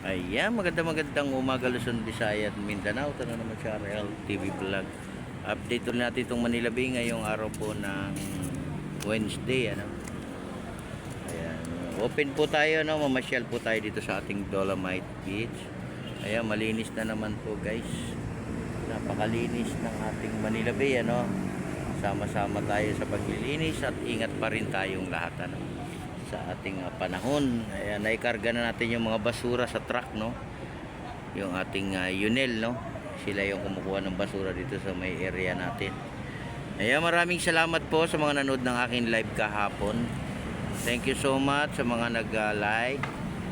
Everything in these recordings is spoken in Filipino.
Ayan, magandang umaga Luzon, Visayas at Mindanao. Ito na naman sa RL TV Vlog. Update ulit natin itong Manila Bay ngayong araw po ng Wednesday. Ayan, open po tayo, no? Mamasyal po tayo dito sa ating Dolomite Beach. Ayan, malinis na naman po guys. Napakalinis ng ating Manila Bay. Sama-sama tayo sa paglilinis at ingat pa rin tayong lahat. Sa ating panahon. Ayan, naikarga na natin yung mga basura sa truck, no? Yung ating Yunel, no? Sila yung kumukuha ng basura dito sa may area natin. Ayan, maraming salamat po sa mga nanood ng aking live kahapon. Thank you so much sa mga nag-like,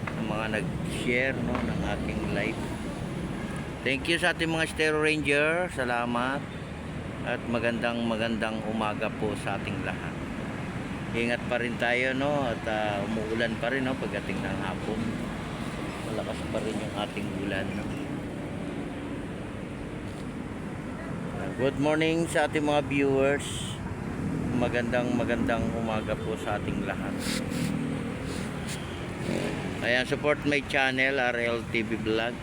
sa mga nag-share, no, ng aking live. Thank you sa ating mga Stereo Ranger. Salamat. At magandang umaga po sa ating lahat. Ingat pa rin tayo, no? At umuulan pa rin, no? Pagdating ng hapon, malakas pa rin yung ating ulan, no? Good morning sa ating mga viewers. Magandang umaga po sa ating lahat. Ayan, support my channel RL TV Vlog.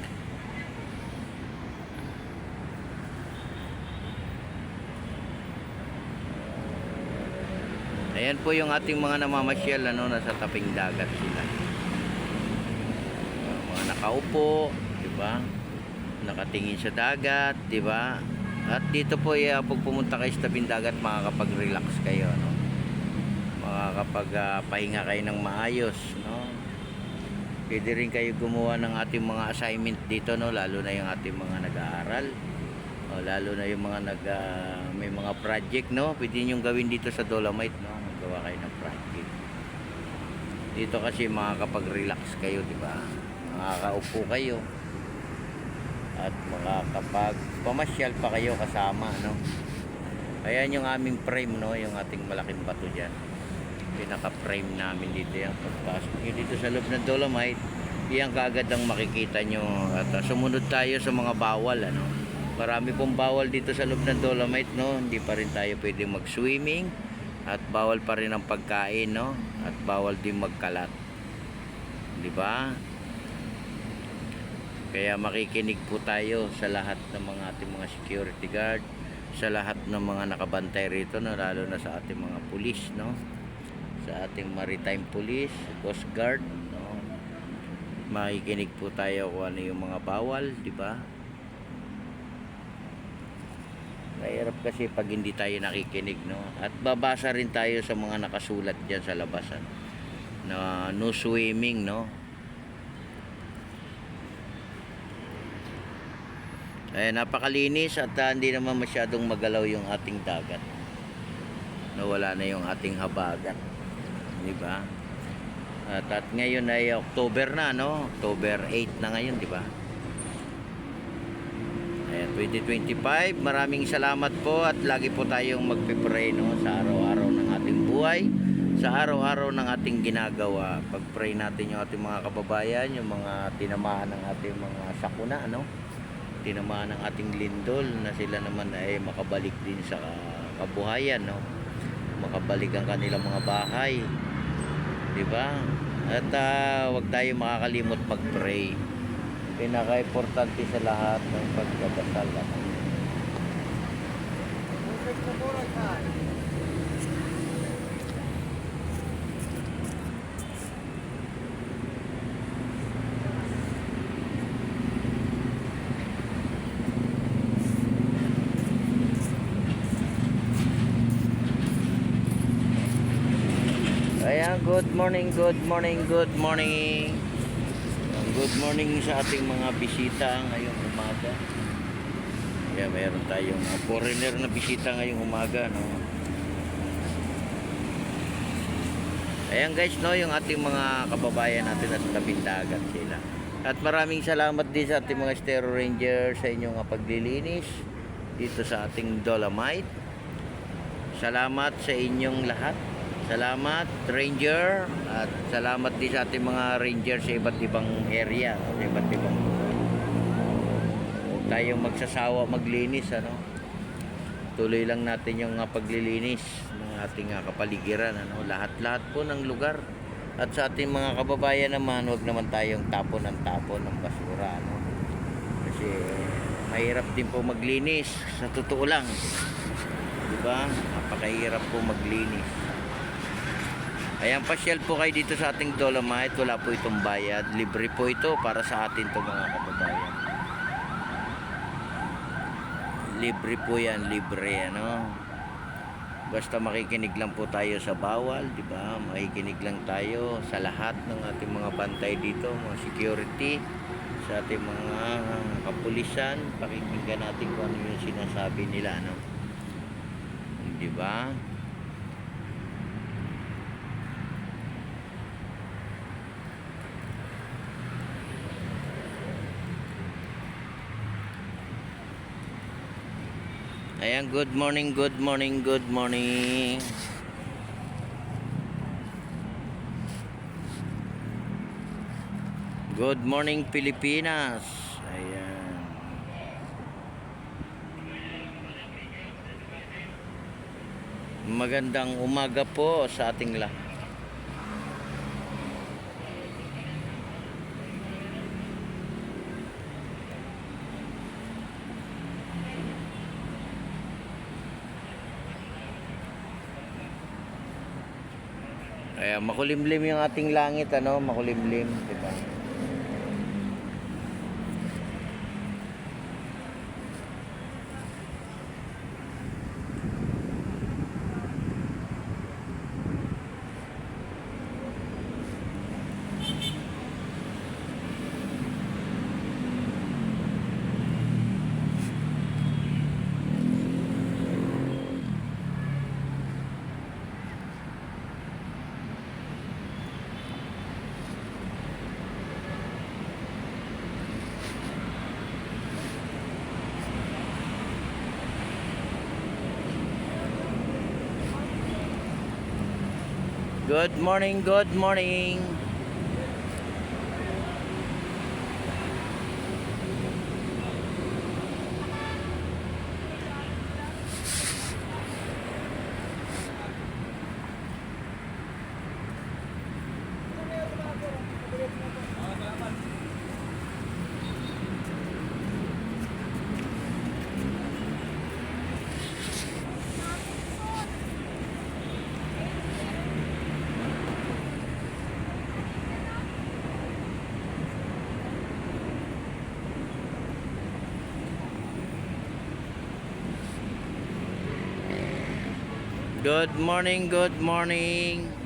Ayan po yung ating mga namamasyal, nasa taping dagat sila. Mga nakaupo, 'di ba? Nakatingin sa dagat, 'di ba? At dito po pag pumunta kayo sa tabing dagat, makakapag-relax kayo, no? Makakapag-pahinga kayo ng maayos, no? Pwede rin kayo gumawa ng ating mga assignment dito, no? Lalo na yung ating mga nag-aaral. Lalo na yung mga may mga project, no? Pwede nyo gawin dito sa Dolomite, no? Magawa kayo ng project dito kasi makakapag-relax kayo, di ba? Makakaupo kayo at makakapag-pamasyal pa kayo kasama, no? Ayan yung aming frame, no? Yung ating malaking bato dyan, pinaka-frame namin dito. Yan, pagpasok nyo dito sa loob ng Dolomite, yan kaagad ang makikita nyo. At sumunod tayo sa mga bawal, marami pong bawal dito sa loob ng Dolomite, no? Hindi pa rin tayo pwedeng mag-swimming at bawal pa rin ang pagkain, no? At bawal din magkalat, di ba? Kaya makikinig po tayo sa lahat ng mga ating mga security guard, sa lahat ng mga nakabantay rito, no? Lalo na sa ating mga pulis, no? Sa ating maritime police, coast guard, no? Makikinig po tayo kung ano yung mga bawal, di ba? Mahirap kasi pag hindi tayo nakikinig, no? At babasa rin tayo sa mga nakasulat dyan sa labasan na no swimming, no? Napakalinis at hindi naman masyadong magalaw yung ating dagat. Nawala na yung ating habagat, di ba? At ngayon ay October na, no? October 8 na ngayon, di ba? 2025, maraming salamat po at lagi po tayong magpe-pray, no, sa araw-araw ng ating buhay, sa araw-araw ng ating ginagawa. Pag-pray natin yung ating mga kababayan, yung mga tinamaan ng ating mga sakuna, no? Tinamaan ng ating lindol, na sila naman ay makabalik din sa kabuhayan, no? Makabalik ang kanilang mga bahay, di ba? At wag tayo makakalimot mag-pray. Pinaka-importante sa lahat ng pagdadasal. Ayan, good morning. Good morning sa ating mga bisita ngayong umaga. Kaya mayroon tayong mga foreigner na bisita ngayong umaga, no? Ayan guys, no, yung ating mga kababayan natin sa tabing dagat sila. At maraming salamat din sa ating mga Stereo Ranger sa inyong paglilinis dito sa ating Dolomite. Salamat sa inyong lahat. Salamat Ranger, at salamat din sa ating mga Ranger sa iba't ibang area, sa iba't ibang lugar. Huwag tayong magsasawa maglinis, ano? Tuloy lang natin yung paglilinis ng ating kapaligiran, ano? Lahat-lahat po ng lugar At sa ating mga kababayan naman, wag naman tayong tapon ng basura, ano? Kasi mahirap din po maglinis, sa totoo lang. 'Di ba? Napakahirap po maglinis. Ayan, pasyal po kayo dito sa ating Dolomite. Wala po itong bayad. Libre po ito para sa atin to mga kababayan. Libre po yan, libre, ano. Basta makikinig lang po tayo sa bawal, di ba? Makikinig lang tayo sa lahat ng ating mga bantay dito, mga security, sa ating mga kapulisan. Pakikinggan natin kung ano yung sinasabi nila, no? Di ba? Ayan, good morning, good morning, good morning. Good morning, Pilipinas. Ayan. Magandang umaga po sa ating lahat. Ayan, makulimlim yung ating langit, ano? Makulimlim, di ba? Good morning, good morning. Good morning, good morning.